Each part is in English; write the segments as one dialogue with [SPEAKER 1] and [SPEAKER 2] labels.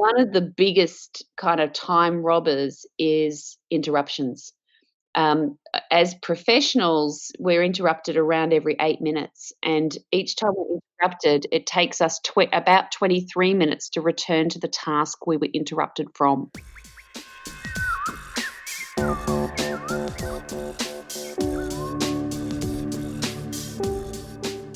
[SPEAKER 1] one of the biggest kind of time robbers is interruptions. As professionals, we're interrupted around every 8 minutes, and each time we're interrupted, it takes us about 23 minutes to return to the task we were interrupted from.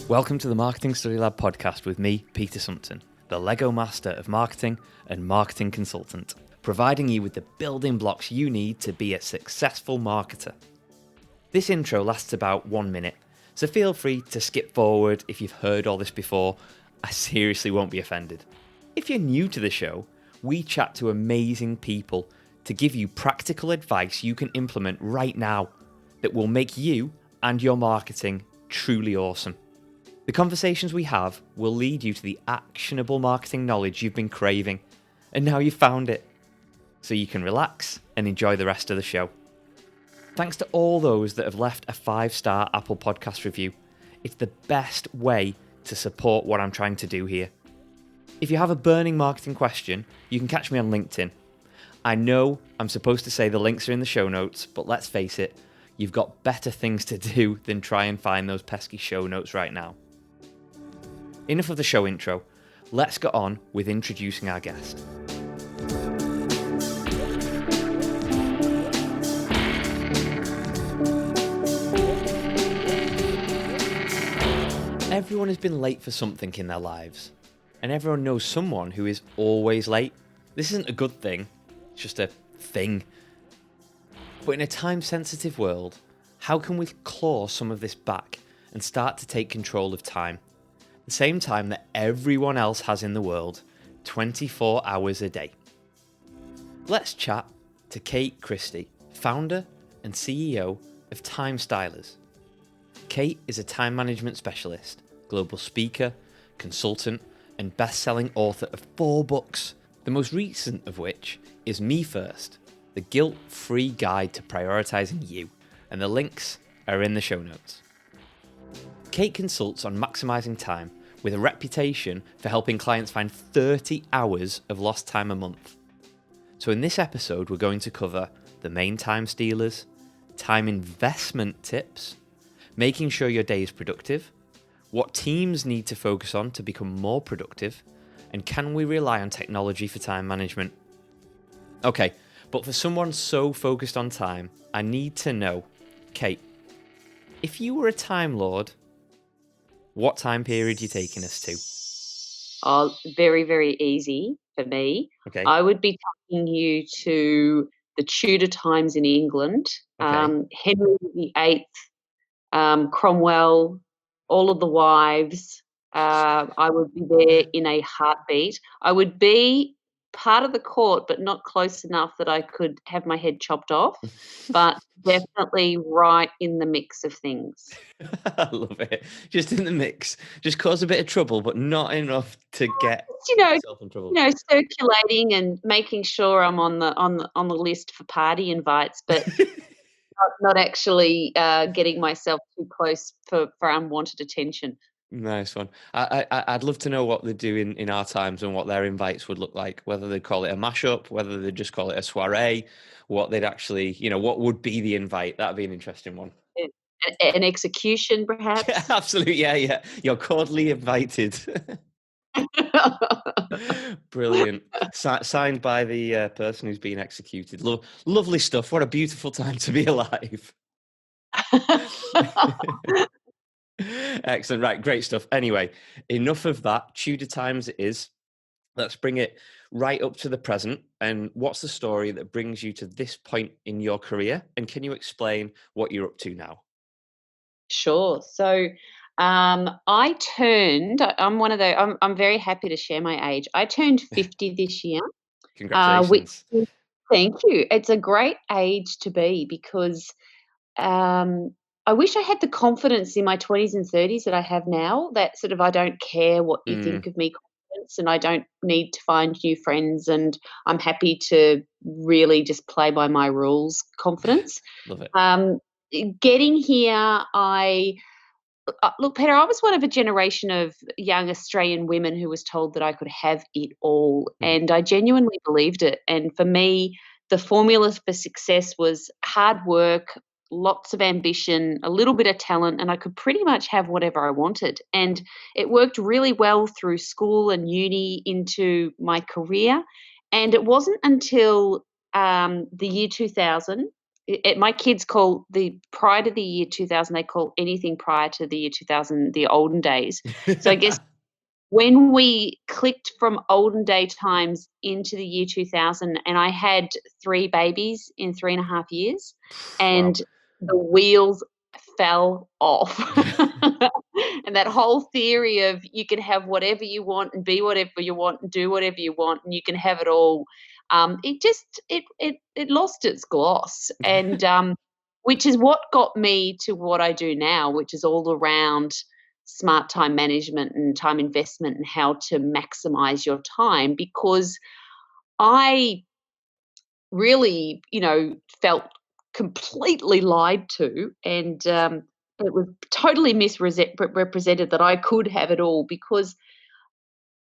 [SPEAKER 2] Welcome to the Marketing Study Lab podcast with me, Peter Sumpton, the Lego master of marketing and marketing consultant, providing you with the building blocks you need to be a successful marketer. This intro lasts about 1 minute, so feel free to skip forward if you've heard all this before. I seriously won't be offended. If you're new to the show, we chat to amazing people to give you practical advice you can implement right now that will make you and your marketing truly awesome. The conversations we have will lead you to the actionable marketing knowledge you've been craving, and now you've found it, so you can relax and enjoy the rest of the show. Thanks to all those that have left a 5-star Apple Podcast review. It's the best way to support what I'm trying to do here. If you have a burning marketing question, you can catch me on LinkedIn. I know I'm supposed to say the links are in the show notes, but let's face it, you've got better things to do than try and find those pesky show notes right now. Enough of the show intro. Let's get on with introducing our guest. Everyone has been late for something in their lives, and everyone knows someone who is always late. This isn't a good thing, it's just a thing. But in a time-sensitive world, how can we claw some of this back and start to take control of time? The same time that everyone else has in the world, 24 hours a day. Let's chat to Kate Christie, founder and CEO of Time Stylers. Kate is a time management specialist, global speaker, consultant, and best-selling author of 4 books, the most recent of which is Me First, the guilt-free guide to prioritizing you, and the links are in the show notes. Kate consults on maximising time with a reputation for helping clients find 30 hours of lost time a month. So in this episode, we're going to cover the main time stealers, time investment tips, making sure your day is productive, what teams need to focus on to become more productive, and can we rely on technology for time management? Okay, but for someone so focused on time, I need to know, Kate, if you were a time lord, what time period are you taking us to?
[SPEAKER 1] Oh, very, very easy for me.
[SPEAKER 2] Okay.
[SPEAKER 1] I would be taking you to the Tudor Times in England,
[SPEAKER 2] Okay.
[SPEAKER 1] Henry VIII, Cromwell, all of the wives. I would be there in a heartbeat. I would be part of the court, but not close enough that I could have my head chopped off, but definitely right in the mix of things.
[SPEAKER 2] I love it. Just in the mix. Just cause a bit of trouble, but not enough to get
[SPEAKER 1] You know
[SPEAKER 2] yourself in trouble.
[SPEAKER 1] circulating and making sure I'm on the list for party invites, but not actually, getting myself too close for unwanted attention.
[SPEAKER 2] Nice one. I'd love to know what they do in our times and what their invites would look like, whether they call it a mashup, whether they just call it a soiree, what they'd actually, what would be the invite. That'd be an interesting one.
[SPEAKER 1] An execution, perhaps?
[SPEAKER 2] Yeah, absolutely. Yeah. You're cordially invited. Brilliant. Signed by the person who's been executed. Lovely stuff. What a beautiful time to be alive. Excellent. Right. Great stuff. Anyway, enough of that. Tudor Times it is. Let's bring it right up to the present. And what's the story that brings you to this point in your career? And can you explain what you're up to now?
[SPEAKER 1] Sure. So, I'm very happy to share my age. I turned 50 this year, which
[SPEAKER 2] Congratulations.
[SPEAKER 1] thank you. It's a great age to be because, I wish I had the confidence in my 20s and 30s that I have now, that sort of I don't care what you think of me confidence, and I don't need to find new friends, and I'm happy to really just play by my rules confidence.
[SPEAKER 2] Love it.
[SPEAKER 1] Getting here, I look, Peter, I was one of a generation of young Australian women who was told that I could have it all,
[SPEAKER 2] Mhm.
[SPEAKER 1] and I genuinely believed it. And for me, the formula for success was hard work, lots of ambition, a little bit of talent, and I could pretty much have whatever I wanted. And it worked really well through school and uni into my career. And it wasn't until the year 2000. My kids call the prior to the year 2000, they call anything prior to the year 2000 the olden days. So I guess when we clicked from olden day times into the year 2000, and I had 3 babies in 3.5 years,
[SPEAKER 2] Wow.
[SPEAKER 1] and the wheels fell off. And that whole theory of you can have whatever you want and be whatever you want and do whatever you want and you can have it all, it just it lost its gloss, and, which is what got me to what I do now, which is all around smart time management and time investment and how to maximize your time, because I really, felt completely lied to, and it was totally misrepresented that I could have it all, because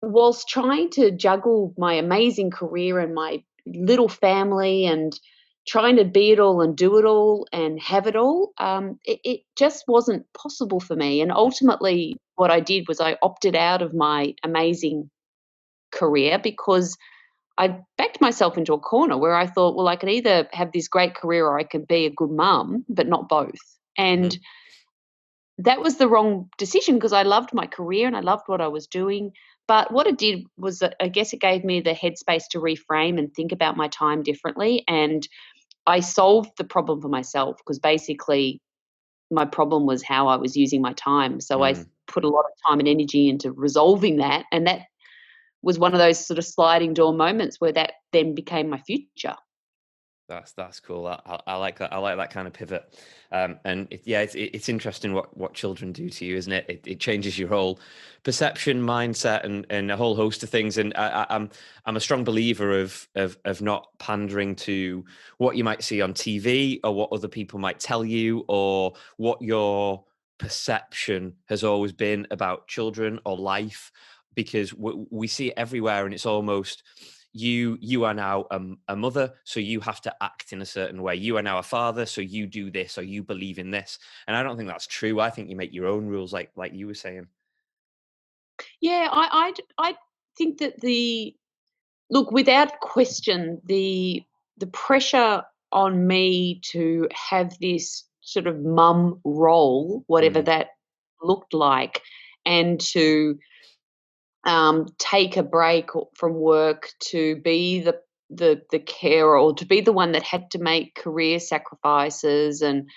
[SPEAKER 1] whilst trying to juggle my amazing career and my little family and trying to be it all and do it all and have it all, it just wasn't possible for me. And ultimately, what I did was I opted out of my amazing career because I backed myself into a corner where I thought, well, I could either have this great career or I could be a good mum, but not both. And
[SPEAKER 2] Mhm.
[SPEAKER 1] that was the wrong decision because I loved my career and I loved what I was doing. But what it did was that I guess it gave me the headspace to reframe and think about my time differently. And I solved the problem for myself because basically my problem was how I was using my time. So I
[SPEAKER 2] Mm.
[SPEAKER 1] put a lot of time and energy into resolving that. And that was one of those sort of sliding door moments where that then became my future.
[SPEAKER 2] That's cool. I like that. I like that kind of pivot. And yeah, it's interesting what children do to you, isn't it? It changes your whole perception, mindset, and a whole host of things. And I'm a strong believer of not pandering to what you might see on TV or what other people might tell you or what your perception has always been about children or life, because we see it everywhere, and it's almost you are now a mother, so you have to act in a certain way. You are now a father, so you do this or you believe in this. And I don't think that's true. I think you make your own rules, like you were saying.
[SPEAKER 1] Yeah, I think that the look, without question, the pressure on me to have this sort of mum role, whatever
[SPEAKER 2] Mm,
[SPEAKER 1] that looked like, and to take a break from work to be the carer or to be the one that had to make career sacrifices and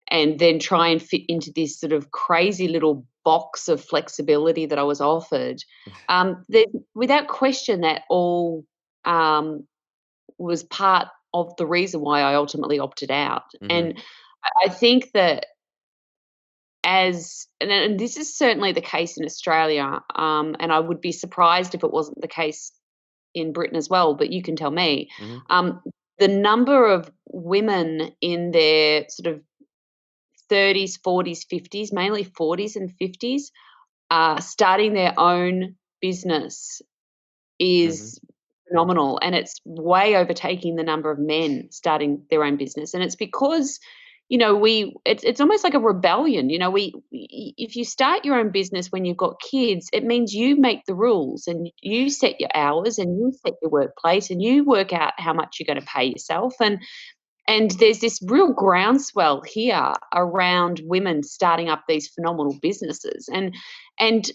[SPEAKER 1] then try and fit into this sort of crazy little box of flexibility that I was offered. There, without question, that all um, was part of the reason why I ultimately opted out.
[SPEAKER 2] hmm.
[SPEAKER 1] And I think that and this is certainly the case in Australia, and I would be surprised if it wasn't the case in Britain as well, but you can tell me.
[SPEAKER 2] Hmm.
[SPEAKER 1] Um, the number of women in their sort of 30s, 40s, 50s, mainly 40s and 50s, starting their own business
[SPEAKER 2] Hmm.
[SPEAKER 1] is phenomenal, and it's way overtaking the number of men starting their own business, and it's because, it's almost like a rebellion, if you start your own business when you've got kids, it means you make the rules, and you set your hours, and you set your workplace, and you work out how much you're gonna pay yourself, and there's this real groundswell here around women starting up these phenomenal businesses. And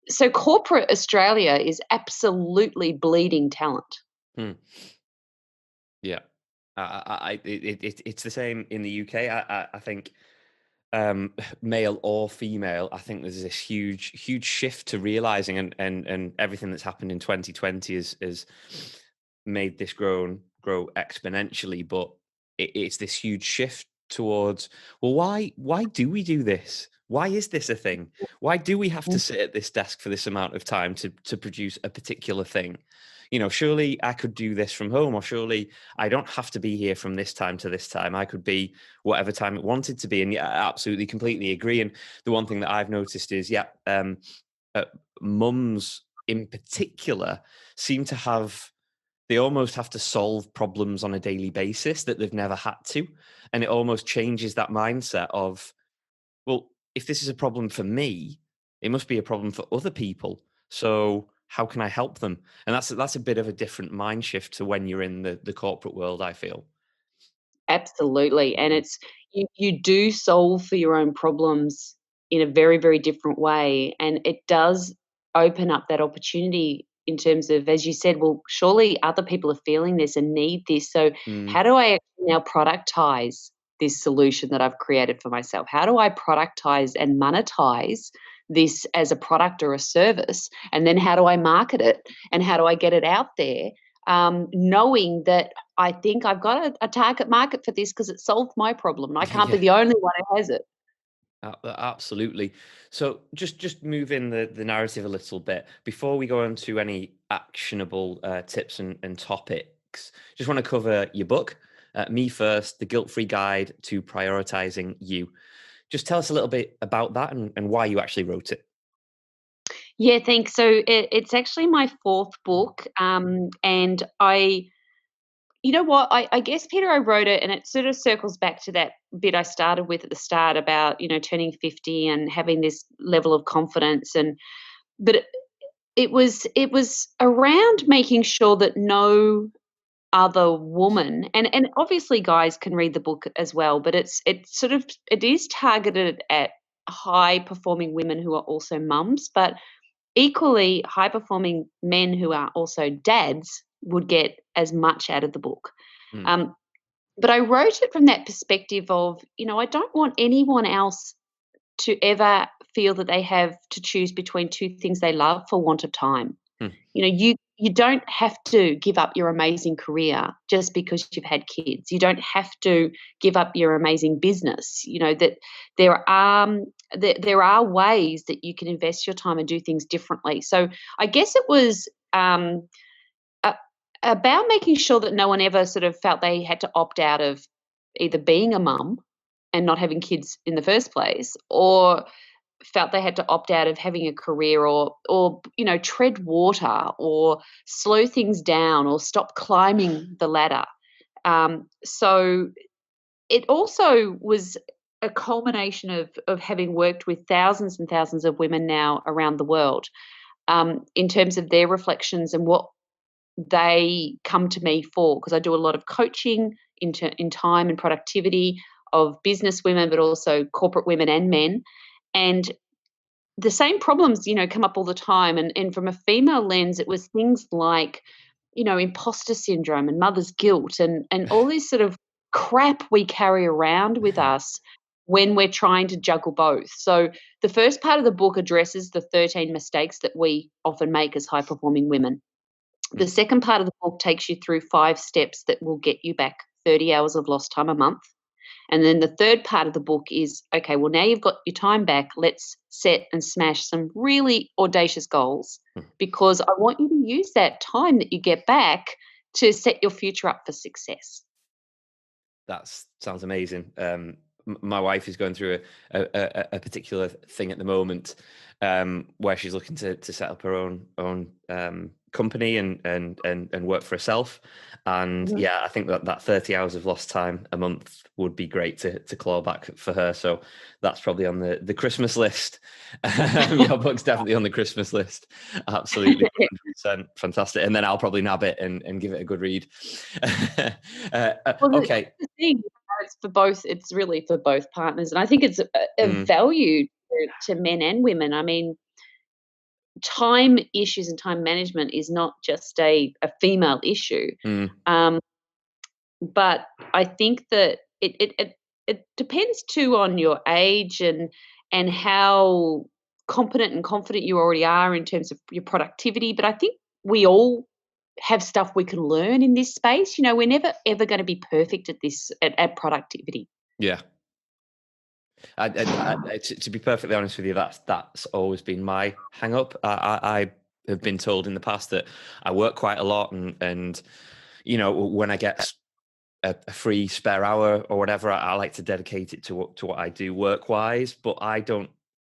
[SPEAKER 1] so corporate Australia is absolutely bleeding talent.
[SPEAKER 2] Hmm. Yeah. It's the same in the UK. I think male or female, I think there's this huge shift to realizing, and everything that's happened in 2020 has made this grow exponentially. But it's this huge shift towards, well, why do we do this? Why is this a thing? Why do we have to sit at this desk for this amount of time to produce a particular thing? surely I could do this from home, or surely I don't have to be here from this time to this time. I could be whatever time it wanted to be. And yeah, I absolutely, completely agree. And the one thing that I've noticed is, uh, mums in particular seem to have, they almost have to solve problems on a daily basis that they've never had to. And it almost changes that mindset of, well, if this is a problem for me, it must be a problem for other people. So how can I help them? And that's a bit of a different mind shift to when you're in the corporate world, I feel.
[SPEAKER 1] Absolutely, and it's you do solve for your own problems in a very, very different way, and it does open up that opportunity in terms of, as you said, well, surely other people are feeling this and need this, so
[SPEAKER 2] Mm,
[SPEAKER 1] how do I actually now productize this solution that I've created for myself? How do I productize and monetize this as a product or a service? And then how do I market it, and how do I get it out there, knowing that I think I've got a target market for this because it solved my problem, and I can't be
[SPEAKER 2] yeah.
[SPEAKER 1] the only one who has it.
[SPEAKER 2] Absolutely. So just moving the narrative a little bit before we go into any actionable tips and topics. Just want to cover your book, Me First: The Guilt-Free Guide to Prioritizing You. Just tell us a little bit about that and why you actually wrote it.
[SPEAKER 1] Yeah, thanks. So it's actually my 4th book, and you know what? I guess, Peter, I wrote it, and it sort of circles back to that bit I started with at the start about, turning 50 and having this level of confidence, but it was around making sure that no other woman, and obviously guys can read the book as well, but it is targeted at high performing women who are also mums, but equally high performing men who are also dads would get as much out of the book.
[SPEAKER 2] Mm,
[SPEAKER 1] um, but I wrote it from that perspective of, I don't want anyone else to ever feel that they have to choose between two things they love for want of time.
[SPEAKER 2] mm,
[SPEAKER 1] You don't have to give up your amazing career just because you've had kids. You don't have to give up your amazing business. That there are there are ways that you can invest your time and do things differently. So I guess it was a, about making sure that no one ever sort of felt they had to opt out of either being a mum and not having kids in the first place, or felt they had to opt out of having a career, or tread water, or slow things down, or stop climbing the ladder. So it also was a culmination of having worked with thousands and thousands of women now around the world, in terms of their reflections and what they come to me for, because I do a lot of coaching in time and productivity of business women, but also corporate women and men. And the same problems, come up all the time. And from a female lens, it was things like, imposter syndrome and mother's guilt, and all this sort of crap we carry around with us when we're trying to juggle both. So the first part of the book addresses the 13 mistakes that we often make as high performing women. The
[SPEAKER 2] mm.
[SPEAKER 1] second part of the book takes you through 5 steps that will get you back 30 hours of lost time a month. And then the third part of the book is, okay, well, now you've got your time back. Let's set and smash some really audacious goals,
[SPEAKER 2] Mm.
[SPEAKER 1] because I want you to use that time that you get back to set your future up for success.
[SPEAKER 2] That sounds amazing. My wife is going through a particular thing at the moment, where she's looking to set up her own company and work for herself. And
[SPEAKER 1] Mhm.
[SPEAKER 2] yeah, I think that 30 hours of lost time a month would be great to claw back for her. So that's probably on the Christmas list. Your book's definitely on the Christmas list. Absolutely, 100%. Fantastic. And then I'll probably nab it and give it a good read.
[SPEAKER 1] Well,
[SPEAKER 2] Okay.
[SPEAKER 1] that's the thing. It's for both. It's really for both partners, and I think it's a
[SPEAKER 2] Mm,
[SPEAKER 1] value to men and women. I mean, time issues and time management is not just a female issue.
[SPEAKER 2] mm,
[SPEAKER 1] Um, but I think that it depends too on your age, and how competent and confident you already are in terms of your productivity. But I think we all have stuff we can learn in this space. We're never ever going to be perfect at this, at productivity.
[SPEAKER 2] yeah. To be perfectly honest with you, that's always been my hang up. have been told in the past that I work quite a lot, and when I get a free spare hour or whatever, I like to dedicate it to what I do work wise, but I don't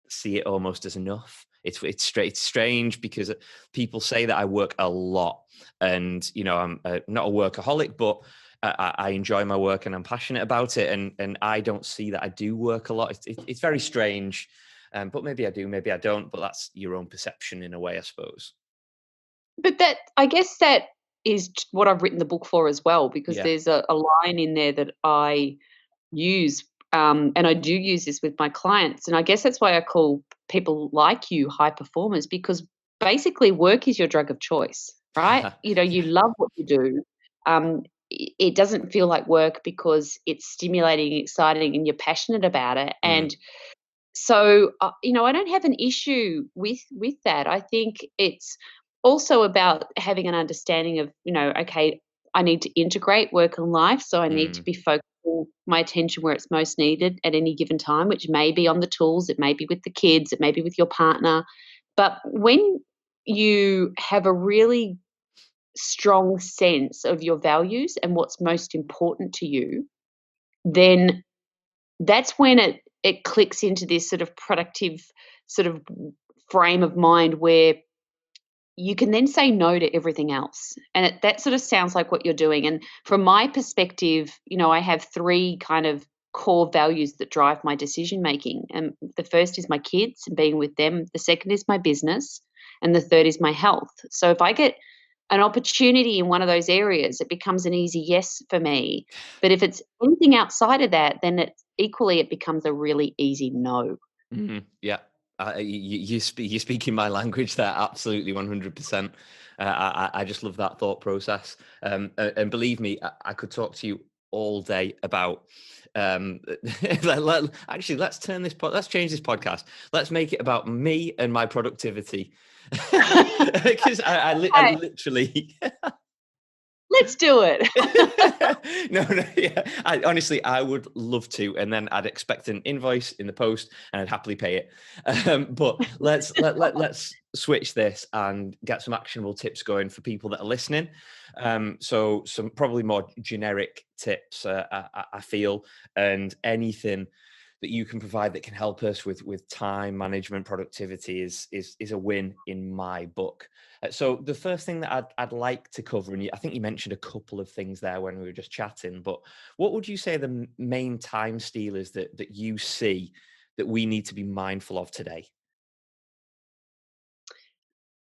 [SPEAKER 2] see it almost as enough. It's strange because people say that I work a lot, and I'm not a workaholic, but I enjoy my work and I'm passionate about it, and I don't see that I do work a lot. It's very strange, but maybe I do, maybe I don't. But that's your own perception in a way, I suppose.
[SPEAKER 1] But I guess that is what I've written the book for as well, because
[SPEAKER 2] Yeah.
[SPEAKER 1] there's a line in there that I use, and I do use this with my clients, and I guess that's why I call people like you high performers, because basically work is your drug of choice, right? You
[SPEAKER 2] Yeah.
[SPEAKER 1] love what you do. It doesn't feel like work because it's stimulating, exciting, and you're passionate about it.
[SPEAKER 2] Mm,
[SPEAKER 1] And so, I don't have an issue with that. I think it's also about having an understanding of, okay, I need to integrate work and life, so I need to
[SPEAKER 2] mm.
[SPEAKER 1] be focusing my attention where it's most needed at any given time, which may be on the tools, it may be with the kids, it may be with your partner. But when you have a really strong sense of your values and what's most important to you, then that's when it clicks into this sort of productive sort of frame of mind where you can then say no to everything else. And that sort of sounds like what you're doing. And from my perspective, I have three kind of core values that drive my decision making. And the first is my kids and being with them. The second is my business. And the third is my health. So if I get an opportunity in one of those areas, it becomes an easy yes for me. But if it's anything outside of that, then it becomes a really easy no.
[SPEAKER 2] Yeah, you're speaking my language there, absolutely 100%. I just love that thought process, and believe me, I could talk to you all day about. Um, actually, let's change this podcast. Let's make it about me and my productivity, because I
[SPEAKER 1] Hey,
[SPEAKER 2] literally.
[SPEAKER 1] let's do it.
[SPEAKER 2] No, yeah. Honestly, I would love to, and then I'd expect an invoice in the post, and I'd happily pay it. But let's switch this and get some actionable tips going for people that are listening. So some probably more generic tips, I feel, and anything that you can provide that can help us with time management, productivity is a win in my book. So the first thing that I'd like to cover, and I think you mentioned a couple of things there when we were just chatting, but what would you say the main time stealers that you see that we need to be mindful of today?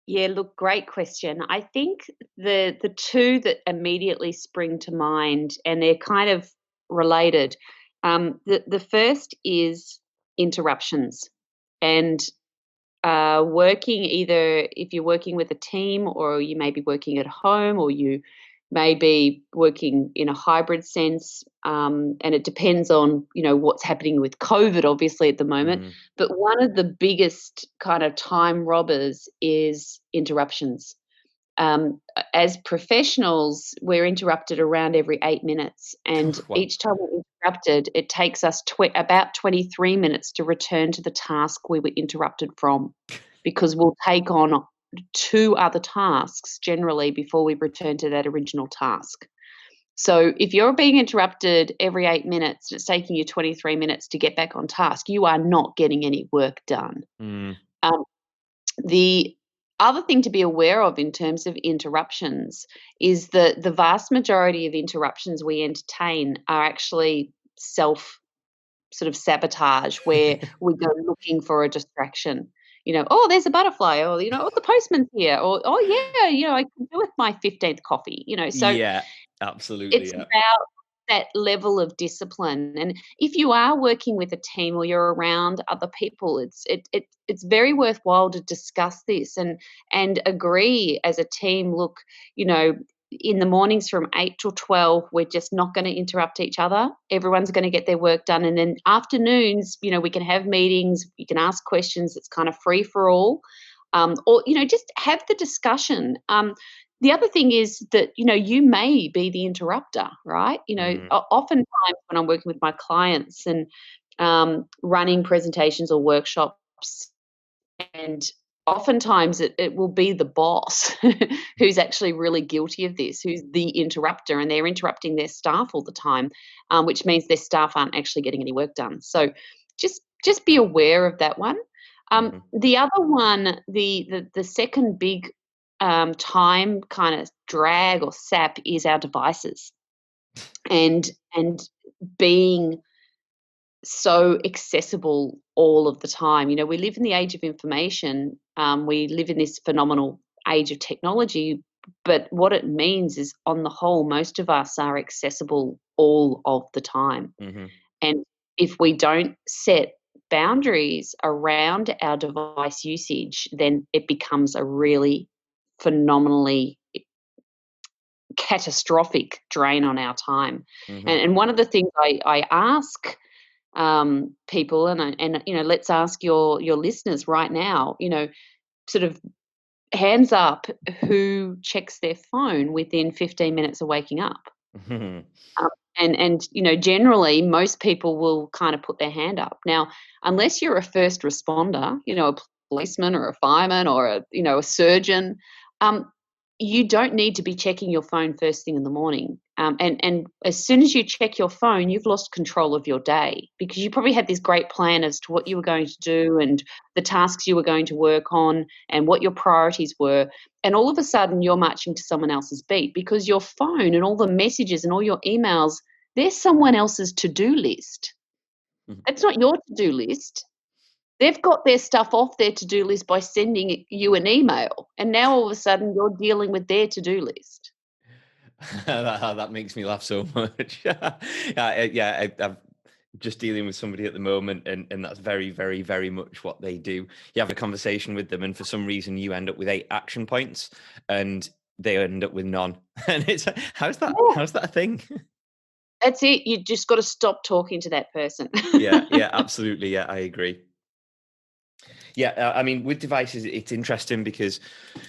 [SPEAKER 1] Yeah, look, great question. I think the two that immediately spring to mind, and they're kind of related. The first is interruptions, and working, either if you're working with a team or you may be working at home or you may be working in a hybrid sense, and it depends on what's happening with COVID obviously at the moment.
[SPEAKER 2] Mm,
[SPEAKER 1] But one of the biggest kind of time robbers is interruptions. As professionals, we're interrupted around every 8 minutes, and
[SPEAKER 2] well,
[SPEAKER 1] each time we're interrupted, it takes us about 23 minutes to return to the task we were interrupted from, because we'll take on two other tasks generally before we return to that original task. So if you're being interrupted every 8 minutes and it's taking you 23 minutes to get back on task, you are not getting any work done.
[SPEAKER 2] mm,
[SPEAKER 1] Um, the other thing to be aware of in terms of interruptions is that the vast majority of interruptions we entertain are actually self sort of sabotage, where we go looking for a distraction. Oh, there's a butterfly, or oh, the postman's here, or oh yeah, I can do with my 15th coffee. So
[SPEAKER 2] yeah, absolutely,
[SPEAKER 1] it's
[SPEAKER 2] yeah.
[SPEAKER 1] about that level of discipline. And if you are working with a team or you're around other people, it's very worthwhile to discuss this and agree as a team. Look, you know, in the mornings from 8 till 12, we're just not going to interrupt each other. Everyone's going to get their work done. And then afternoons, we can have meetings, you can ask questions. It's kind of free for all. Or, just have the discussion. The other thing is that, you may be the interrupter, right?
[SPEAKER 2] Mm,
[SPEAKER 1] Oftentimes when I'm working with my clients and running presentations or workshops, and oftentimes it will be the boss who's actually really guilty of this, who's the interrupter, and they're interrupting their staff all the time, which means their staff aren't actually getting any work done. So just be aware of that one.
[SPEAKER 2] Mhm.
[SPEAKER 1] The other one, the second big time kind of drag or sap is our devices, and being so accessible all of the time. You know, we live in the age of information. We live in this phenomenal age of technology, but what it means is, on the whole, most of us are accessible all of the time.
[SPEAKER 2] Mhm.
[SPEAKER 1] And if we don't set boundaries around our device usage, then it becomes a really phenomenally catastrophic drain on our time.
[SPEAKER 2] Mhm.
[SPEAKER 1] And one of the things I ask people, and you know, let's ask your listeners right now, you know, sort of hands up, who checks their phone within 15 minutes of waking up.
[SPEAKER 2] Mhm.
[SPEAKER 1] um, and you know, generally most people will kind of put their hand up. Now, unless you're a first responder, you know, a policeman or a fireman or a, you know, a surgeon, um, you don't need to be checking your phone first thing in the morning. And as soon as you check your phone, you've lost control of your day, because you probably had this great plan as to what you were going to do and the tasks you were going to work on and what your priorities were. And all of a sudden, you're marching to someone else's beat, because your phone and all the messages and all your emails, they're someone else's to-do list.
[SPEAKER 2] Mhm.
[SPEAKER 1] It's not your to-do list. They've got their stuff off their to-do list by sending you an email, and now all of a sudden you're dealing with their to-do list.
[SPEAKER 2] That makes me laugh so much. I'm just dealing with somebody at the moment, and that's very, very, very much what they do. You have a conversation with them, and for some reason, you end up with 8 action points, and they end up with none. And it's how's that?
[SPEAKER 1] Yeah,
[SPEAKER 2] How's that a thing?
[SPEAKER 1] that's it. You just got to stop talking to that person.
[SPEAKER 2] Yeah, yeah, absolutely. Yeah, I agree. Yeah, I mean, with devices, it's interesting because,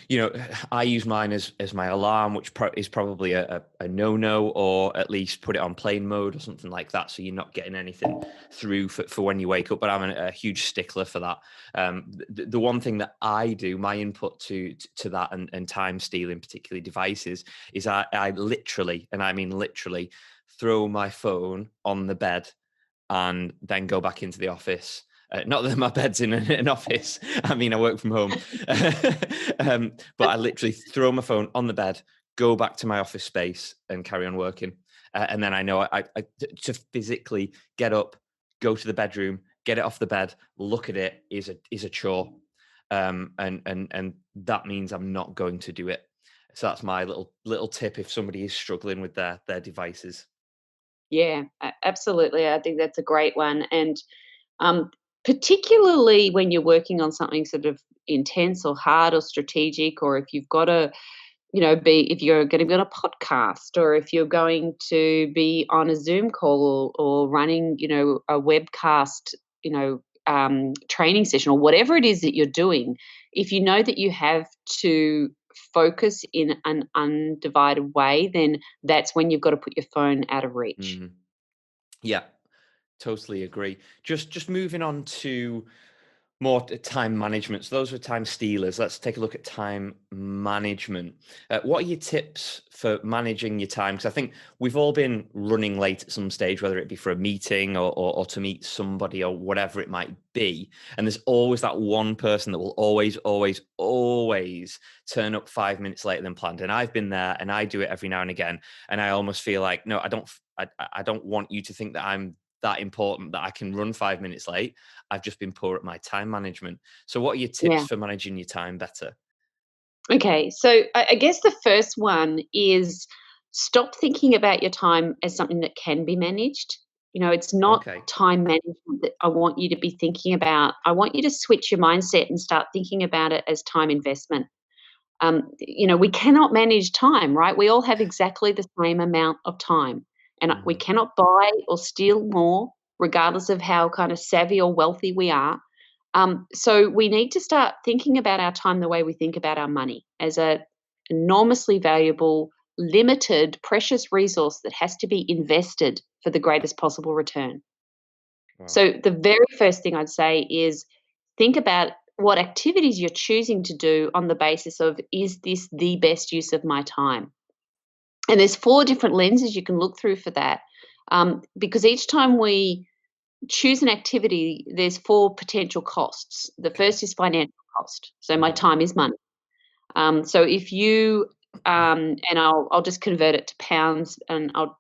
[SPEAKER 2] you know, I use mine as my alarm, which is probably a no-no, or at least put it on plane mode or something like that, so you're not getting anything through for when you wake up. But I'm a huge stickler for that. The one thing that I do, my input to that, and time stealing, particularly devices, is I literally, and I mean literally, throw my phone on the bed and then go back into the office. Not that my bed's in an office. I mean, I work from home. But I literally throw my phone on the bed, go back to my office space, and carry on working. And then I know to physically get up, go to the bedroom, get it off the bed, look at it is a chore. And that means I'm not going to do it. So that's my little tip if somebody is struggling with their devices.
[SPEAKER 1] Yeah, absolutely. I think that's a great one. And um, particularly when you're working on something sort of intense or hard or strategic, or if you've got to, you know, be, if you're going to be on a podcast, or if you're going to be on a Zoom call, or running, you know, a webcast, you know, training session, or whatever it is that you're doing, if you know that you have to focus in an undivided way, then that's when you've got to put your phone out of reach.
[SPEAKER 2] Mhm. Yeah, totally agree. Just moving on to more time management. So those were time stealers. Let's take a look at time management. What are your tips for managing your time? Because I think we've all been running late at some stage, whether it be for a meeting or to meet somebody or whatever it might be. And there's always that one person that will always, always, always turn up 5 minutes later than planned. And I've been there, and I do it every now and again. And I almost feel like, no, I don't. I don't want you to think that I'm that important that I can run 5 minutes late. I've just been poor at my time management. So what are your tips
[SPEAKER 1] Yeah.
[SPEAKER 2] for managing your time better?
[SPEAKER 1] Okay, so I guess the first one is, stop thinking about your time as something that can be managed. You know, it's not
[SPEAKER 2] Okay.
[SPEAKER 1] time management that I want you to be thinking about. I want you to switch your mindset and start thinking about it as time investment. You know, we cannot manage time, right? We all have exactly the same amount of time, and we
[SPEAKER 2] Mhm.
[SPEAKER 1] cannot buy or steal more, regardless of how kind of savvy or wealthy we are. So we need to start thinking about our time the way we think about our money, as a enormously valuable, limited, precious resource that has to be invested for the greatest possible return.
[SPEAKER 2] Wow.
[SPEAKER 1] So the very first thing I'd say is, think about what activities you're choosing to do on the basis of, is this the best use of my time? And there's 4 different lenses you can look through for that, because each time we choose an activity, there's 4 potential costs. The
[SPEAKER 2] Okay.
[SPEAKER 1] first is financial cost, so my
[SPEAKER 2] Mhm.
[SPEAKER 1] time is money. So if you and I'll just convert it to pounds, and I'll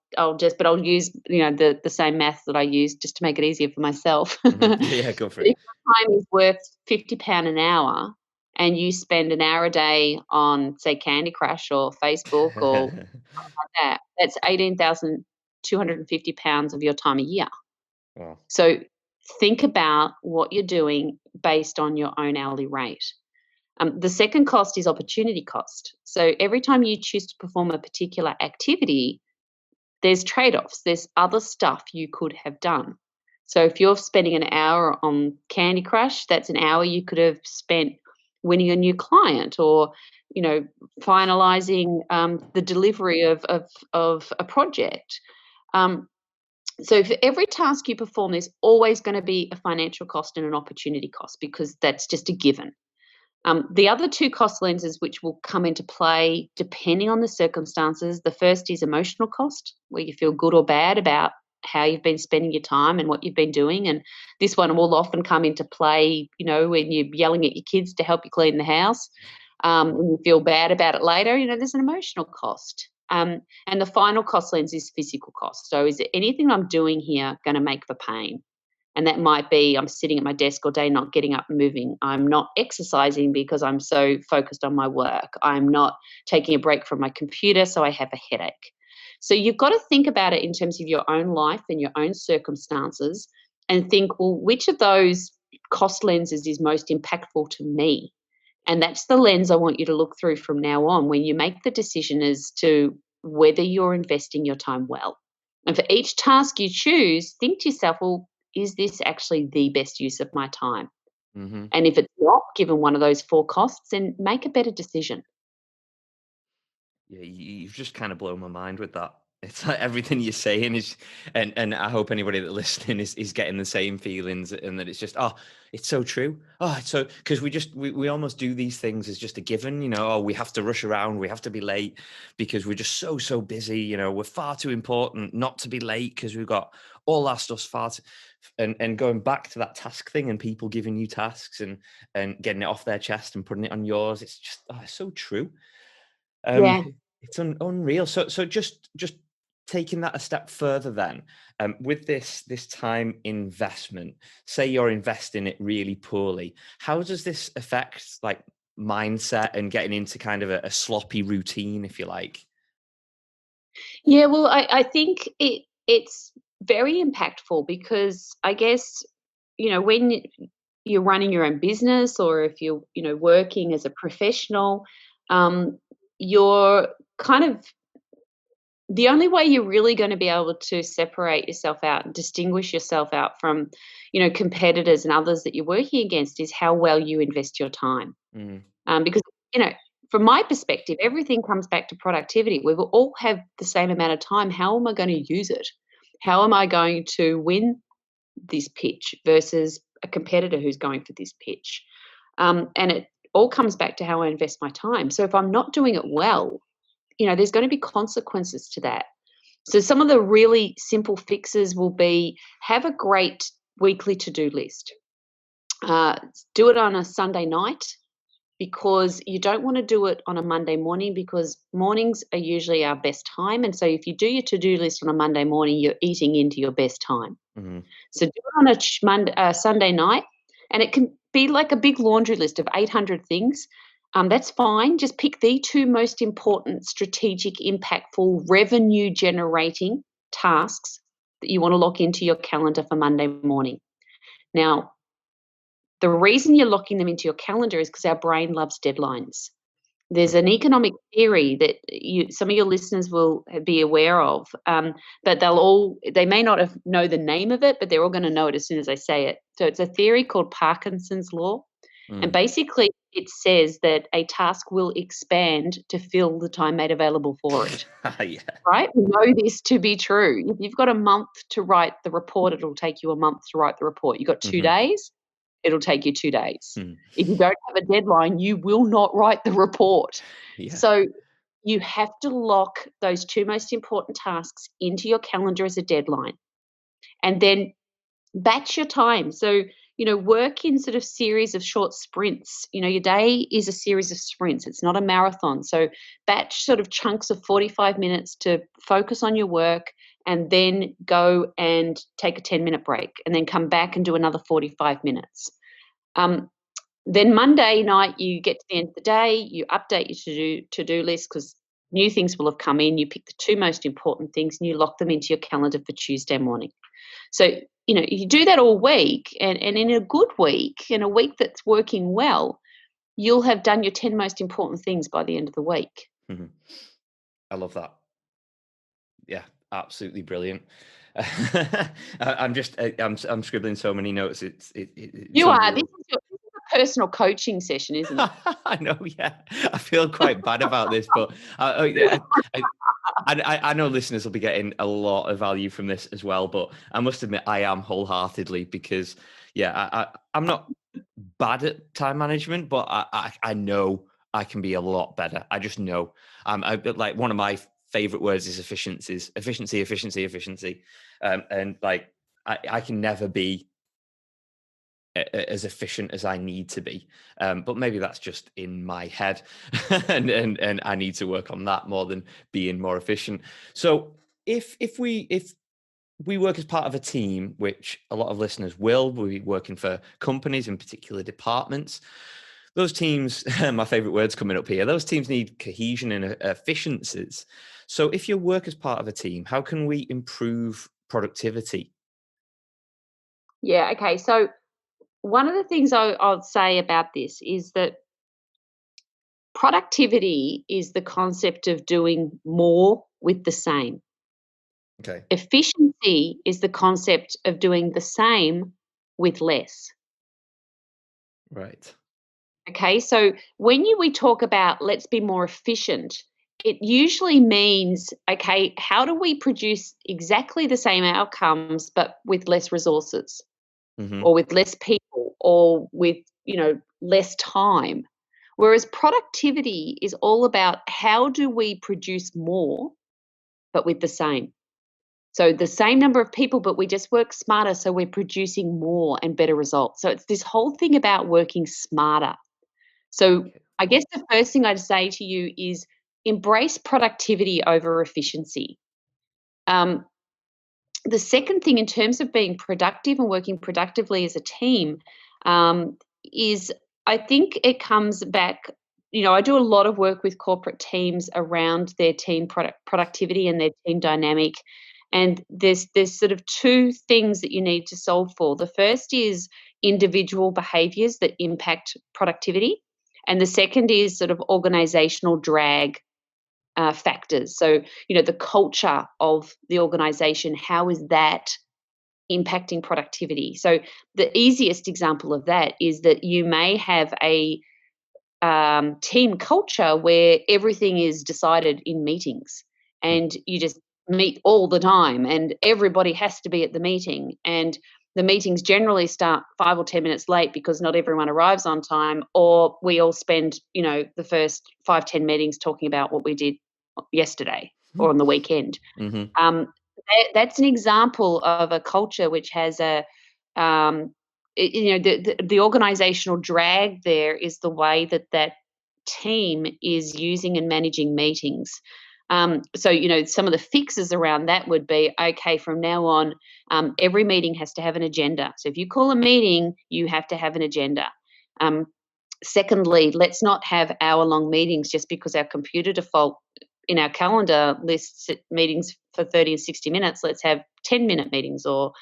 [SPEAKER 1] use, the same math that I use just to make it easier for myself.
[SPEAKER 2] Mhm. Yeah, yeah, go for
[SPEAKER 1] But
[SPEAKER 2] it.
[SPEAKER 1] if your time is worth £50 an hour and you spend an hour a day on, say, Candy Crush or Facebook or that, that's £18,250 of your time a year.
[SPEAKER 2] Wow.
[SPEAKER 1] So think about what you're doing based on your own hourly rate. The second cost is opportunity cost. So every time you choose to perform a particular activity, there's trade offs, there's other stuff you could have done. So if you're spending an hour on Candy Crush, that's an hour you could have spent winning a new client, or you know finalizing the delivery of a project. Um, so for every task you perform, there's always going to be a financial cost and an opportunity cost, because that's just a given. The other 2 cost lenses which will come into play depending on the circumstances, the first is emotional cost, where you feel good or bad about how you've been spending your time and what you've been doing. And this one will often come into play, when you're yelling at your kids to help you clean the house, and you feel bad about it later. There's an emotional cost. And the final cost lens is physical cost. So is there anything I'm doing here going to make for pain? And that might be, I'm sitting at my desk all day, not getting up and moving. I'm not exercising because I'm so focused on my work. I'm not taking a break from my computer, so I have a headache. So you've got to think about it in terms of your own life and your own circumstances, and think, well, which of those cost lenses is most impactful to me? And that's the lens I want you to look through from now on when you make the decision as to whether you're investing your time well. And for each task you choose, think to yourself, well, is this actually the best use of my time?
[SPEAKER 2] Mhm.
[SPEAKER 1] And if it's not, given one of those 4 costs, then make a better decision.
[SPEAKER 2] Yeah, you've just kind of blown my mind with that. It's like everything you're saying is, and I hope anybody that listening is getting the same feelings, and that it's just, oh, it's so true. Oh, it's so, because we almost do these things as just a given, oh, we have to rush around, we have to be late because we're just so busy, we're far too important not to be late because we've got all our stuff's far too, and going back to that task thing and people giving you tasks and getting it off their chest and putting it on yours, it's just, oh, it's so true. Um,
[SPEAKER 1] Yeah.
[SPEAKER 2] it's unreal. So just taking that a step further then, with this time investment, say you're investing it really poorly, how does this affect like mindset and getting into kind of a sloppy routine, if you like?
[SPEAKER 1] Yeah, well, I think it's very impactful, because I guess, when you're running your own business, or if you're, working as a professional, you're kind of, the only way you're really going to be able to separate yourself out and distinguish yourself out from, competitors and others that you're working against, is how well you invest your time.
[SPEAKER 2] Mm,
[SPEAKER 1] Because, you know, from my perspective, everything comes back to productivity. We will all have the same amount of time. How am I going to use it? How am I going to win this pitch versus a competitor who's going for this pitch? And it all comes back to how I invest my time. So if I'm not doing it well, there's going to be consequences to that. So some of the really simple fixes will be: have a great weekly to-do list. Uh, do it on a Sunday night, because you don't want to do it on a Monday morning, because mornings are usually our best time. And so if you do your to-do list on a Monday morning, you're eating into your best time.
[SPEAKER 2] mhm.
[SPEAKER 1] So do it on a Sunday night, and it can be like a big laundry list of 800 things. That's fine. Just pick the 2 most important, strategic, impactful, revenue generating tasks that you want to lock into your calendar for Monday morning. Now, the reason you're locking them into your calendar is because our brain loves deadlines. There's an economic theory that some of your listeners will be aware of, but they may not know the name of it, but they're all going to know it as soon as I say it. So it's a theory called Parkinson's law, and
[SPEAKER 2] Mm.
[SPEAKER 1] basically it says that a task will expand to fill the time made available for it.
[SPEAKER 2] Yeah.
[SPEAKER 1] Right? We know this to be true. If you've got a month to write the report, it'll take you a month to write the report. You've got 2
[SPEAKER 2] Mhm.
[SPEAKER 1] days. it'll take you 2 days.
[SPEAKER 2] Mm.
[SPEAKER 1] If you don't have a deadline, you will not write the report.
[SPEAKER 2] Yeah.
[SPEAKER 1] So you have to lock those 2 most important tasks into your calendar as a deadline, and then batch your time. So, work in sort of series of short sprints. Your day is a series of sprints. It's not a marathon. So batch sort of chunks of 45 minutes to focus on your work, and then go and take a 10-minute break, and then come back and do another 45 minutes. Then Monday night, you get to the end of the day, you update your to-do list because new things will have come in. You pick the 2 most important things and you lock them into your calendar for Tuesday morning. So, you do that all week, and in a good week, in a week that's working well, you'll have done your 10 most important things by the end of the week.
[SPEAKER 2] Mm-hmm. I love that. Yeah, absolutely brilliant. I'm scribbling so many notes. It's
[SPEAKER 1] You are.
[SPEAKER 2] unreal.
[SPEAKER 1] This is a personal coaching session, isn't it?
[SPEAKER 2] I know, yeah. I feel quite bad about this, but I know listeners will be getting a lot of value from this as well. But I must admit, I am wholeheartedly, because, I'm not bad at time management, but I know I can be a lot better. I just know. Like, one of my favorite words is efficiency. And like, I can never be as efficient as I need to be, but maybe that's just in my head, and I need to work on that more than being more efficient. So if we work as part of a team, which a lot of listeners will be working for companies in particular departments, those teams, my favorite words coming up here, those teams need cohesion and efficiencies. So if you work as part of a team, how can we improve productivity?
[SPEAKER 1] Yeah. Okay. So one of the things I'll say about this is that productivity is the concept of doing more with the same.
[SPEAKER 2] Okay.
[SPEAKER 1] Efficiency is the concept of doing the same with less.
[SPEAKER 2] Right.
[SPEAKER 1] Okay, so when we talk about let's be more efficient, it usually means, okay, how do we produce exactly the same outcomes but with less resources,
[SPEAKER 2] Mm-hmm.
[SPEAKER 1] or with less people, or with, less time? Whereas productivity is all about how do we produce more but with the same. So the same number of people, but we just work smarter, so we're producing more and better results. So it's this whole thing about working smarter. So
[SPEAKER 2] Okay.
[SPEAKER 1] I guess the first thing I'd say to you is embrace productivity over efficiency. Um, the second thing, in terms of being productive and working productively as a team, is I think it comes back. I do a lot of work with corporate teams around their team productivity and their team dynamic. And there's sort of 2 things that you need to solve for. The first is individual behaviors that impact productivity, and the second is sort of organizational drag factors. So, the culture of the organization, how is that impacting productivity? So, the easiest example of that is that you may have a team culture where everything is decided in meetings, and you just meet all the time, and everybody has to be at the meeting. And the meetings generally start 5 or 10 minutes late because not everyone arrives on time, or we all spend, the first 5, 10 meetings talking about what we did yesterday or on the weekend.
[SPEAKER 2] Mm-hmm.
[SPEAKER 1] That's an example of a culture which has um, the organizational drag. There is the way that team is using and managing meetings. So, some of the fixes around that would be, okay, from now on, every meeting has to have an agenda. So if you call a meeting, you have to have an agenda. Um, Secondly, let's not have hour-long meetings just because our computer default in our calendar lists meetings for 30 and 60 minutes. Let's have 10-minute meetings or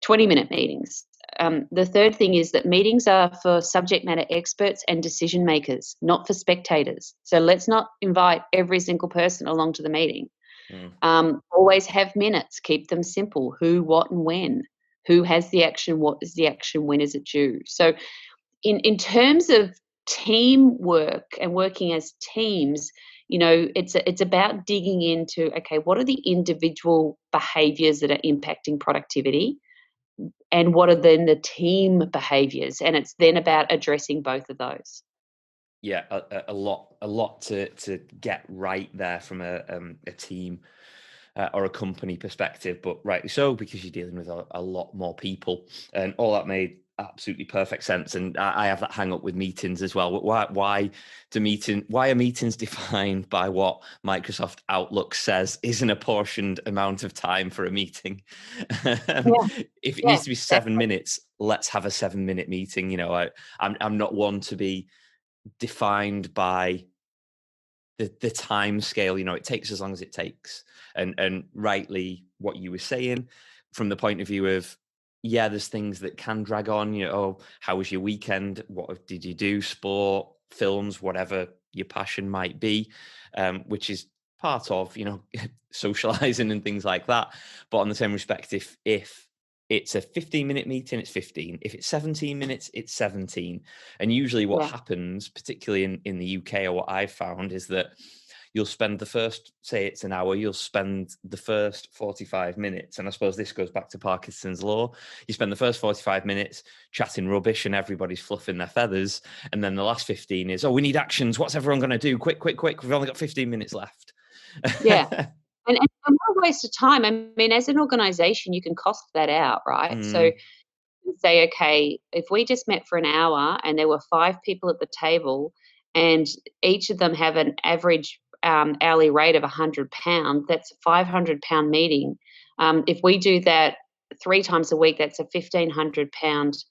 [SPEAKER 1] 20-minute meetings. The third thing is that meetings are for subject matter experts and decision makers, not for spectators. So let's not invite every single person along to the meeting. Always have minutes, keep them simple: who, what, and when. Who has the action? What is the action? When is it due? So in terms of teamwork and working as teams, it's about digging into, okay, what are the individual behaviors that are impacting productivity? and what are then the team behaviors, and it's then about addressing both of those.
[SPEAKER 2] Yeah, a lot to get right there from a team or a company perspective, but rightly so, because you're dealing with a lot more people, and all that made absolutely perfect sense. And I have that hang up with meetings as well. Why are meetings defined by what Microsoft Outlook says is an apportioned amount of time for a meeting?
[SPEAKER 1] Yeah,
[SPEAKER 2] If it
[SPEAKER 1] yeah,
[SPEAKER 2] needs to be
[SPEAKER 1] that's
[SPEAKER 2] 7 minutes, let's have a 7 minute meeting. I'm not one to be defined by the time scale. It takes as long as it takes. And rightly, what you were saying, from the point of view of, yeah, there's things that can drag on. Oh, how was your weekend? What did you do? Sport, films, whatever your passion might be, which is part of socializing and things like that. But on the same respect, if it's a 15-minute meeting, it's 15. If it's 17 minutes, it's 17. And usually what
[SPEAKER 1] yeah,
[SPEAKER 2] happens, particularly in the UK, or what I've found, is that you'll spend the first, say it's an hour, you'll spend the first 45 minutes. And I suppose this goes back to Parkinson's law. You spend the first 45 minutes chatting rubbish and everybody's fluffing their feathers. And then the last 15 is, oh, we need actions. What's everyone going to do? Quick, quick, quick. We've only got 15 minutes left.
[SPEAKER 1] yeah. And what a waste of time. I mean, as an organization, you can cost that out, right? So
[SPEAKER 2] Mm,
[SPEAKER 1] say, okay, if we just met for an hour and there were 5 people at the table and each of them have an average hourly rate of £100, that's a £500 meeting. If we do that 3 times a week, that's a £1,500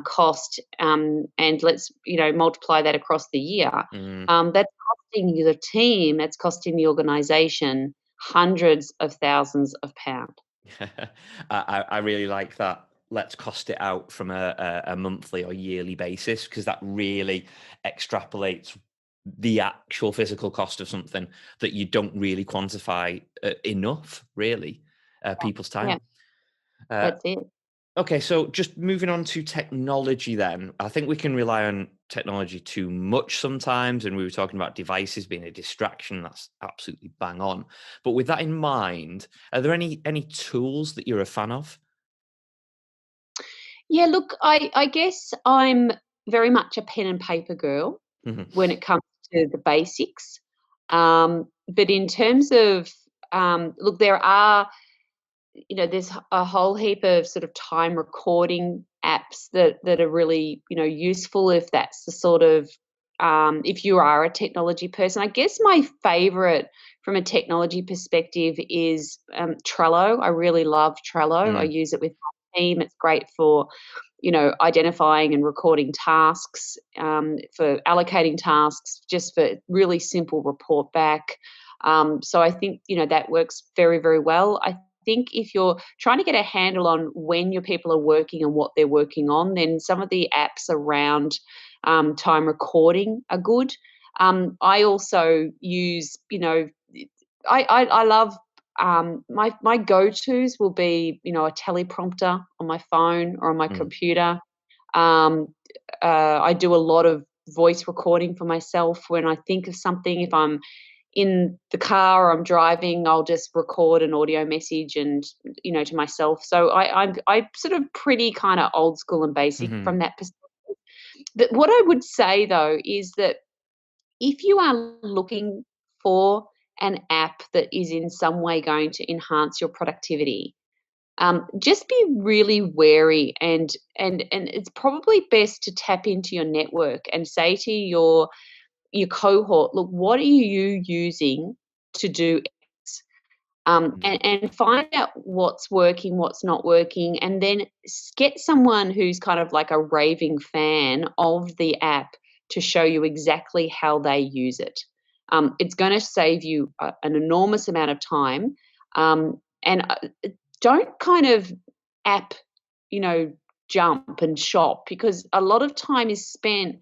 [SPEAKER 1] cost. And let's multiply that across the year.
[SPEAKER 2] mm.
[SPEAKER 1] That's costing you the team. That's costing the organisation hundreds of thousands of pounds.
[SPEAKER 2] I really like that. Let's cost it out from a monthly or yearly basis, because that really extrapolates the actual physical cost of something that you don't really quantify enough, really, people's
[SPEAKER 1] Yeah,
[SPEAKER 2] time. Uh,
[SPEAKER 1] that's it.
[SPEAKER 2] okay, so just moving on to technology then. I think we can rely on technology too much sometimes, and we were talking about devices being a distraction. That's absolutely bang on. But with that in mind, are there any tools that you're a fan of?
[SPEAKER 1] Yeah, look, I guess I'm very much a pen and paper girl
[SPEAKER 2] Mhm.
[SPEAKER 1] when it comes to the basics. But in terms of, look, there's a whole heap of sort of time recording apps that are really, useful if that's the sort of, if you are a technology person. I guess my favorite from a technology perspective is Trello. I really love Trello. I
[SPEAKER 2] Mm,
[SPEAKER 1] use it with my team. It's great for, identifying and recording tasks, for allocating tasks, just for really simple report back. So I think, that works very, very well. I think if you're trying to get a handle on when your people are working and what they're working on, then some of the apps around time recording are good. I also use, I love my go tos will be, a teleprompter on my phone or on my
[SPEAKER 2] mm.
[SPEAKER 1] computer. Um, I do a lot of voice recording for myself when I think of something. If I'm in the car or I'm driving, I'll just record an audio message and, to myself. So I'm sort of pretty kind of old school and basic
[SPEAKER 2] Mhm.
[SPEAKER 1] from that perspective. But what I would say though is that if you are looking for an app that is in some way going to enhance your productivity, just be really wary, and it's probably best to tap into your network and say to your cohort, look, what are you using to do X?
[SPEAKER 2] Mm.
[SPEAKER 1] And find out what's working, what's not working, and then get someone who's kind of like a raving fan of the app to show you exactly how they use it. It's going to save you an enormous amount of time. And don't kind of app, you know, jump and shop, because a lot of time is spent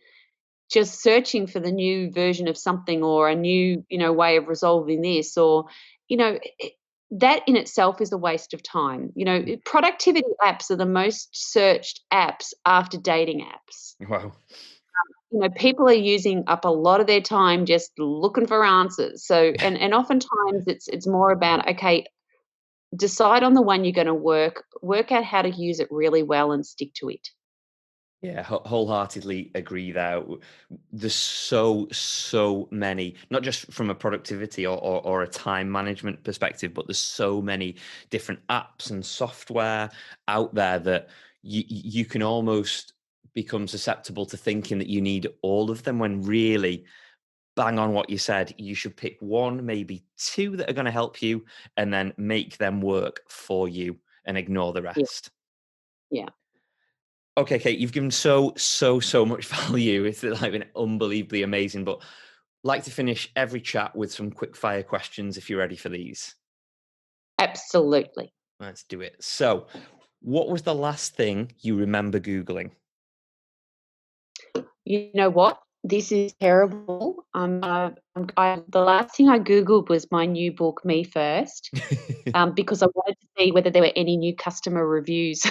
[SPEAKER 1] just searching for the new version of something or a new, way of resolving this, or, that in itself is a waste of time. Productivity apps are the most searched apps after dating apps.
[SPEAKER 2] Wow.
[SPEAKER 1] People are using up a lot of their time just looking for answers. So, and oftentimes it's more about, okay, decide on the one you're going to work out how to use it really well and stick to it.
[SPEAKER 2] Yeah, wholeheartedly agree there. There's so many, not just from a productivity or a time management perspective, but there's so many different apps and software out there that you can almost become susceptible to thinking that you need all of them, when really, bang on what you said, you should pick one, maybe two that are going to help you, and then make them work for you and ignore the
[SPEAKER 1] Yeah.
[SPEAKER 2] rest.
[SPEAKER 1] Yeah.
[SPEAKER 2] Okay, Kate, you've given so much value. It's like been unbelievably amazing. But like to finish every chat with some quick fire questions if you're ready for these.
[SPEAKER 1] Absolutely.
[SPEAKER 2] Let's do it. So, what was the last thing you remember Googling?
[SPEAKER 1] You know what? This is terrible. The last thing I Googled was my new book, Me First, because I wanted to see whether there were any new customer reviews.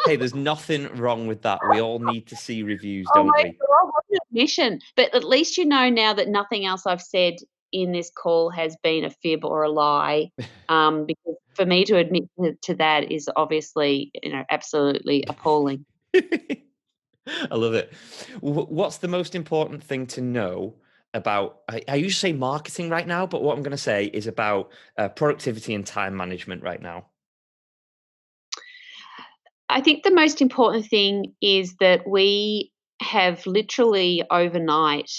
[SPEAKER 2] Hey, there's nothing wrong with that. We all need to see reviews,
[SPEAKER 1] Oh
[SPEAKER 2] don't
[SPEAKER 1] my
[SPEAKER 2] we?
[SPEAKER 1] God, what an admission. But at least you know now that nothing else I've said in this call has been a fib or a lie. Because for me to admit to that is obviously, absolutely appalling.
[SPEAKER 2] I love it. What's the most important thing to know about? I usually say marketing right now, but what I'm going to say is about productivity and time management right now.
[SPEAKER 1] I think the most important thing is that we have literally overnight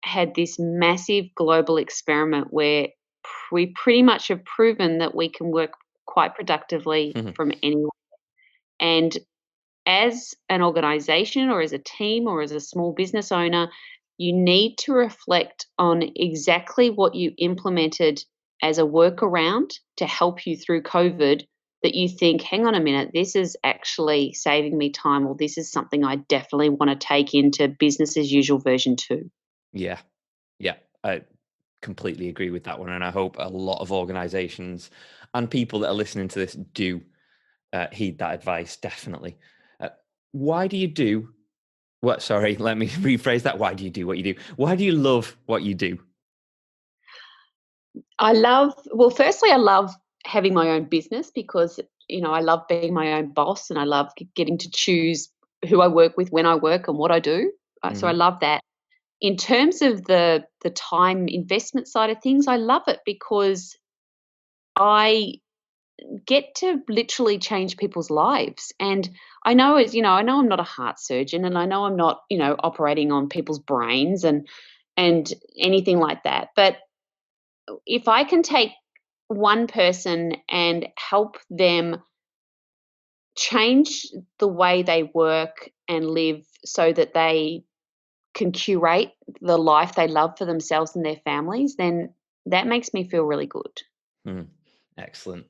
[SPEAKER 1] had this massive global experiment where we pretty much have proven that we can work quite productively from anywhere. And as an organization or as a team or as a small business owner, you need to reflect on exactly what you implemented as a workaround to help you through COVID, that you think, hang on a minute, this is actually saving me time, or this is something I definitely want to take into business as usual version 2.
[SPEAKER 2] Yeah, yeah, I completely agree with that one, and I hope a lot of organisations and people that are listening to this do heed that advice. Definitely. Uh, why do you do what? Sorry, let me rephrase that. Why do you do what you do? Why do you love what you do?
[SPEAKER 1] Firstly, I love having my own business because, I love being my own boss and I love getting to choose who I work with, when I work, and what I do. So I
[SPEAKER 2] Hmm.
[SPEAKER 1] love that. In terms of the time investment side of things, I love it because I get to literally change people's lives. And I know I'm not a heart surgeon and I know I'm not, operating on people's brains and anything like that. But if I can take one person and help them change the way they work and live so that they can curate the life they love for themselves and their families, then that makes me feel really good.
[SPEAKER 2] Hmm. Excellent.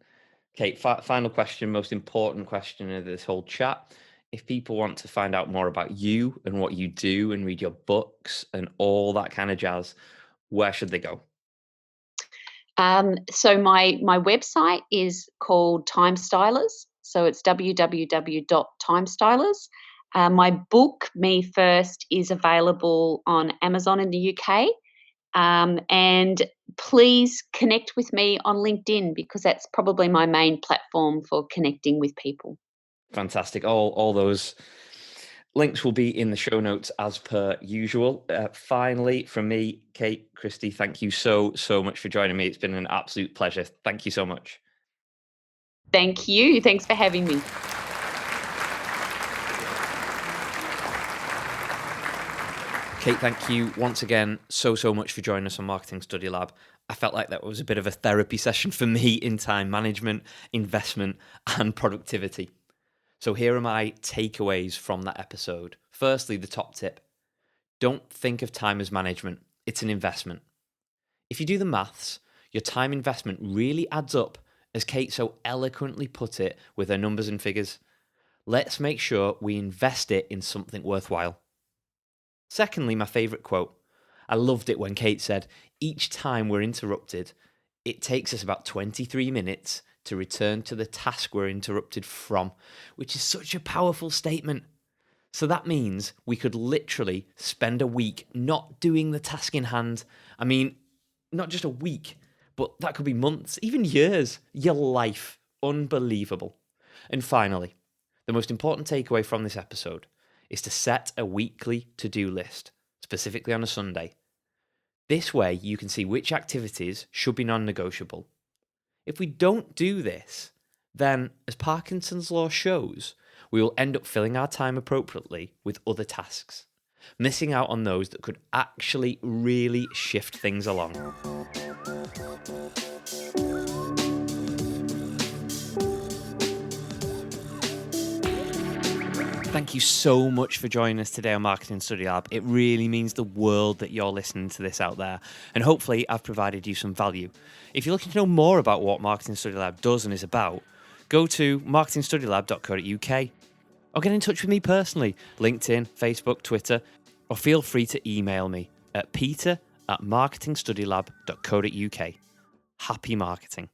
[SPEAKER 2] Kate, final question, most important question of this whole chat. If people want to find out more about you and what you do and read your books and all that kind of jazz, where should they go?
[SPEAKER 1] So my website is called Time Stylers. So it's www.timestylers. My book, Me First, is available on Amazon in the UK. And please connect with me on LinkedIn because that's probably my main platform for connecting with people.
[SPEAKER 2] Fantastic. All those links will be in the show notes as per usual. Finally, from me, Kate Christie, thank you so much for joining me. It's been an absolute pleasure. Thank you so much.
[SPEAKER 1] Thank you. Thanks for having me.
[SPEAKER 2] Kate, thank you once again so much for joining us on Marketing Study Lab. I felt like that was a bit of a therapy session for me in time management, investment, and productivity. So here are my takeaways from that episode. Firstly, the top tip. Don't think of time as management. It's an investment. If you do the maths, your time investment really adds up, as Kate so eloquently put it with her numbers and figures. Let's make sure we invest it in something worthwhile. Secondly, my favourite quote. I loved it when Kate said, each time we're interrupted, it takes us about 23 minutes to return to the task we're interrupted from, which is such a powerful statement. So that means we could literally spend a week not doing the task in hand. I mean, not just a week, but that could be months, even years, your life. Unbelievable. And finally, the most important takeaway from this episode is to set a weekly to-do list, specifically on a Sunday. This way, you can see which activities should be non-negotiable. If we don't do this, then, as Parkinson's law shows, we will end up filling our time appropriately with other tasks, missing out on those that could actually really shift things along. Thank you so much for joining us today on Marketing Study Lab. It really means the world that you're listening to this out there, and hopefully I've provided you some value. If you're looking to know more about what Marketing Study Lab does and is about, go to marketingstudylab.co.uk or get in touch with me personally, LinkedIn, Facebook, Twitter, or feel free to email me at peter@marketingstudylab.co.uk. Happy marketing.